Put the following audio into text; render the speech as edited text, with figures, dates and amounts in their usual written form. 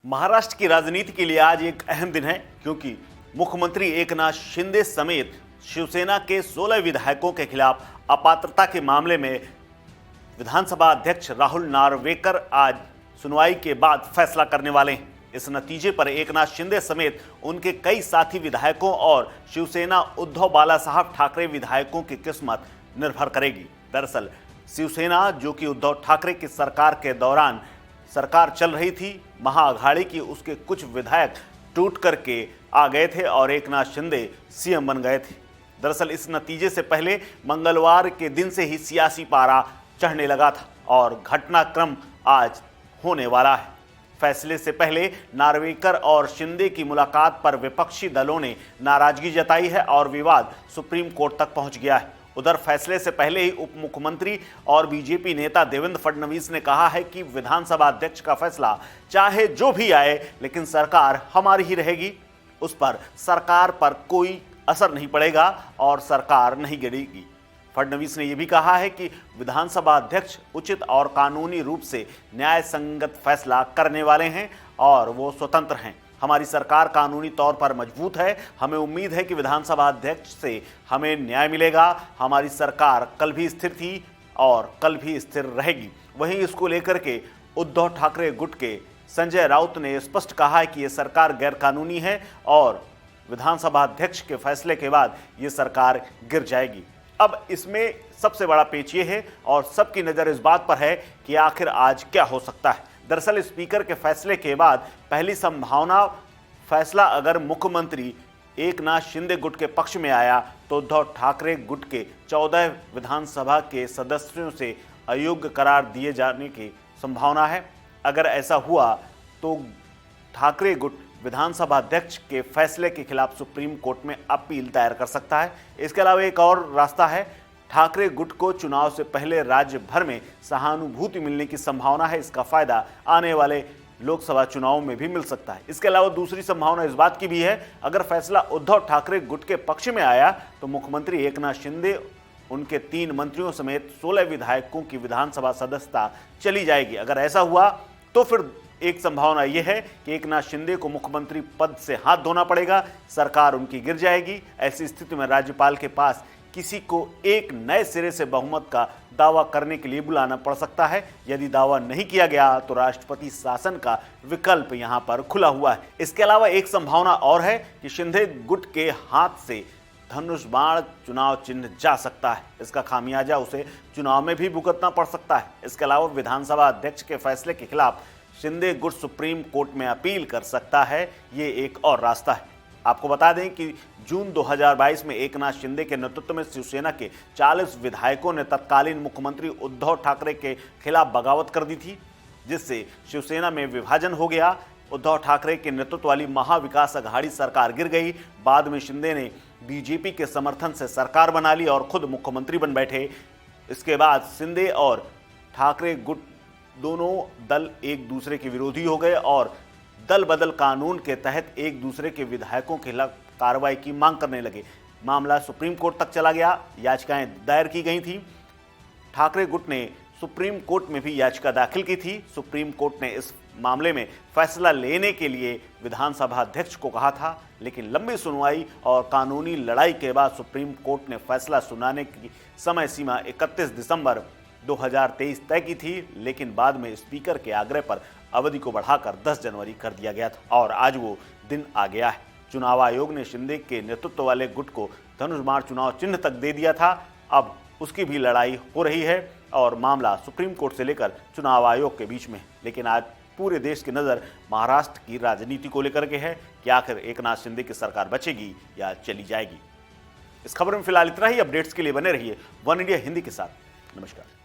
महाराष्ट्र की राजनीति के लिए आज एक अहम दिन है, क्योंकि मुख्यमंत्री एकनाथ शिंदे समेत शिवसेना के 16 विधायकों के खिलाफ अपात्रता के मामले में विधानसभा अध्यक्ष राहुल नार्वेकर आज सुनवाई के बाद फैसला करने वाले हैं। इस नतीजे पर एकनाथ शिंदे समेत उनके कई साथी विधायकों और शिवसेना उद्धव बालासाहब ठाकरे विधायकों की किस्मत निर्भर करेगी। दरअसल शिवसेना, जो कि उद्धव ठाकरे की सरकार के दौरान सरकार चल रही थी, महाअघाड़ी की, उसके कुछ विधायक टूट करके आ गए थे और एकनाथ शिंदे सीएम बन गए थे। दरअसल इस नतीजे से पहले मंगलवार के दिन से ही सियासी पारा चढ़ने लगा था और घटनाक्रम आज होने वाला है। फैसले से पहले नार्वेकर और शिंदे की मुलाकात पर विपक्षी दलों ने नाराजगी जताई है और विवाद सुप्रीम कोर्ट तक पहुंच गया है। उधर फैसले से पहले ही उप मुख्यमंत्री और बीजेपी नेता देवेंद्र फडणवीस ने कहा है कि विधानसभा अध्यक्ष का फैसला चाहे जो भी आए, लेकिन सरकार हमारी ही रहेगी। उस पर सरकार पर कोई असर नहीं पड़ेगा और सरकार नहीं गिरेगी। फडणवीस ने यह भी कहा है कि विधानसभा अध्यक्ष उचित और कानूनी रूप से न्याय संगत फैसला करने वाले हैं और वो स्वतंत्र हैं। हमारी सरकार कानूनी तौर पर मजबूत है। हमें उम्मीद है कि विधानसभा अध्यक्ष से हमें न्याय मिलेगा। हमारी सरकार कल भी स्थिर थी और कल भी स्थिर रहेगी। वहीं इसको लेकर के उद्धव ठाकरे गुट के संजय राउत ने स्पष्ट कहा है कि यह सरकार गैरकानूनी है और विधानसभा अध्यक्ष के फैसले के बाद ये सरकार गिर जाएगी। अब इसमें सबसे बड़ा पेच ये है और सबकी नज़र इस बात पर है कि आखिर आज क्या हो सकता है। दरअसल स्पीकर के फैसले के बाद पहली संभावना, फैसला अगर मुख्यमंत्री एकनाथ शिंदे गुट के पक्ष में आया तो उद्धव ठाकरे गुट के 14 विधानसभा के सदस्यों से अयोग्य करार दिए जाने की संभावना है। अगर ऐसा हुआ तो ठाकरे गुट विधानसभा अध्यक्ष के फैसले के खिलाफ सुप्रीम कोर्ट में अपील दायर कर सकता है। इसके अलावा एक और रास्ता है, ठाकरे गुट को चुनाव से पहले राज्य भर में सहानुभूति मिलने की संभावना है। इसका फायदा आने वाले लोकसभा चुनाव में भी मिल सकता है। इसके अलावा दूसरी संभावना इस बात की भी है, अगर फैसला उद्धव ठाकरे गुट के पक्ष में आया तो मुख्यमंत्री एकनाथ शिंदे, उनके 3 मंत्रियों समेत 16 विधायकों की विधानसभा सदस्यता चली जाएगी। अगर ऐसा हुआ तो फिर एक संभावना यह है कि एकनाथ शिंदे को मुख्यमंत्री पद से हाथ धोना पड़ेगा, सरकार उनकी गिर जाएगी। ऐसी स्थिति में राज्यपाल के पास किसी को एक नए सिरे से बहुमत का दावा करने के लिए बुलाना पड़ सकता है। यदि दावा नहीं किया गया तो राष्ट्रपति शासन का विकल्प यहां पर खुला हुआ है। इसके अलावा एक संभावना और है कि शिंदे गुट के हाथ से धनुष बाण चुनाव चिन्ह जा सकता है। इसका खामियाजा उसे चुनाव में भी भुगतना पड़ सकता है। इसके अलावा विधानसभा अध्यक्ष के फैसले के खिलाफ शिंदे गुट सुप्रीम कोर्ट में अपील कर सकता है। ये एक और रास्ता है। आपको बता दें कि जून 2022 में एकनाथ शिंदे के नेतृत्व में शिवसेना के 40 विधायकों ने तत्कालीन मुख्यमंत्री उद्धव ठाकरे के खिलाफ बगावत कर दी थी, जिससे शिवसेना में विभाजन हो गया। उद्धव ठाकरे के नेतृत्व वाली महाविकास अघाड़ी सरकार गिर गई। बाद में शिंदे ने बीजेपी के समर्थन से सरकार बना ली और खुद मुख्यमंत्री बन बैठे। इसके बाद शिंदे और ठाकरे गुट दोनों दल एक दूसरे के विरोधी हो गए और दल बदल कानून के तहत एक दूसरे के विधायकों के खिलाफ कार्रवाई की मांग करने लगे। मामला सुप्रीम कोर्ट तक चला गया। याचिकाएं दायर की गई थी। ठाकरे गुट ने सुप्रीम कोर्ट में भी याचिका दाखिल की थी। सुप्रीम कोर्ट ने इस मामले में फैसला लेने के लिए विधानसभा अध्यक्ष को कहा था, लेकिन लंबी सुनवाई और कानूनी लड़ाई के बाद सुप्रीम कोर्ट ने फैसला सुनाने की समय सीमा 31 दिसंबर 2023 तय की थी, लेकिन बाद में स्पीकर के आग्रह पर अवधि को बढ़ाकर 10 जनवरी कर दिया गया था और आज वो दिन आ गया है। चुनाव आयोग ने शिंदे के नेतृत्व वाले गुट को धनुष बाण चुनाव चिन्ह तक दे दिया था। अब उसकी भी लड़ाई हो रही है और मामला सुप्रीम कोर्ट से लेकर चुनाव आयोग के बीच में। लेकिन आज पूरे देश की नज़र महाराष्ट्र की राजनीति को लेकर के है कि आखिर एकनाथ शिंदे की सरकार बचेगी या चली जाएगी। इस खबर में फिलहाल इतना ही। अपडेट्स के लिए बने रहिए वन इंडिया हिंदी के साथ। नमस्कार।